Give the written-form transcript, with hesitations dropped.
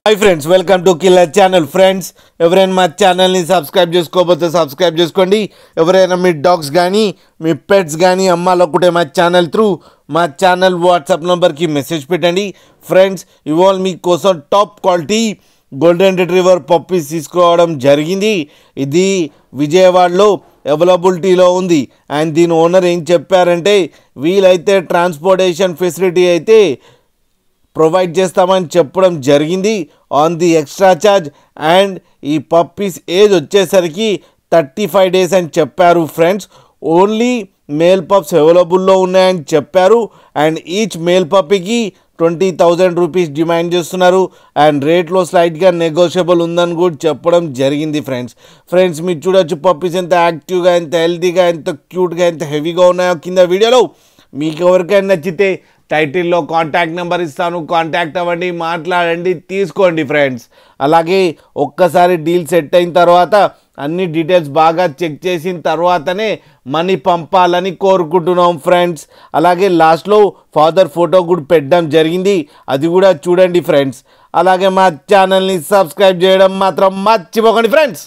Hi friends, welcome to killer channel. Friends, ఎవరైనా మా ఛానల్ని సబ్స్క్రైబ్ చేసుకోకపోతే సబ్స్క్రైబ్ చేసుకోండి. ఎవరైనా మీ డాగ్స్ కానీ మీ పెట్స్ కానీ అమ్మాలనుకుంటే మా ఛానల్ త్రూ మా ఛానల్ వాట్సాప్ నెంబర్కి మెసేజ్ పెట్టండి. ఫ్రెండ్స్, ఇవాళ మీకోసం top quality golden retriever puppies తీసుకోవడం జరిగింది. ఇది విజయవాడలో అవైలబిలిటీలో ఉంది. అండ్ దీని ఓనర్ ఏం చెప్పారంటే, వీలైతే ట్రాన్స్పోర్టేషన్ ఫెసిలిటీ అయితే ప్రొవైడ్ చేస్తామని చెప్పడం జరిగింది on the extra charge. And ఈ పప్పీస్ ఏజ్ వచ్చేసరికి 35 డేస్ అని చెప్పారు. ఫ్రెండ్స్, ఓన్లీ మేల్ పప్స్ అవైలబుల్లో ఉన్నాయని చెప్పారు. అండ్ ఈచ్ మేల్ పప్పీకి 20,000 రూపీస్ డిమాండ్ చేస్తున్నారు. అండ్ రేట్లో స్లైట్గా నెగోషియబుల్ ఉందని కూడా చెప్పడం జరిగింది. ఫ్రెండ్స్ మీరు చూడొచ్చు పప్పీస్ ఎంత యాక్టివ్గా, ఎంత హెల్తీగా, ఎంత క్యూట్గా, ఎంత హెవీగా ఉన్నాయో కింద వీడియోలో. మీకు ఎవరికైనా నచ్చితే టైటిల్లో కాంటాక్ట్ నెంబర్ ఇస్తాను, కాంటాక్ట్ అవ్వండి, మాట్లాడండి, తీసుకోండి. ఫ్రెండ్స్, అలాగే ఒక్కసారి డీల్ సెట్ అయిన తర్వాత అన్ని డీటెయిల్స్ బాగా చెక్ చేసిన తర్వాతనే మనీ పంపాలని కోరుకుంటున్నాం. ఫ్రెండ్స్, అలాగే లాస్ట్లో ఫాదర్ ఫోటో కూడా పెట్టడం జరిగింది, అది కూడా చూడండి. ఫ్రెండ్స్, అలాగే మా ఛానల్ని సబ్స్క్రైబ్ చేయడం మాత్రం మర్చిపోకండి. ఫ్రెండ్స్.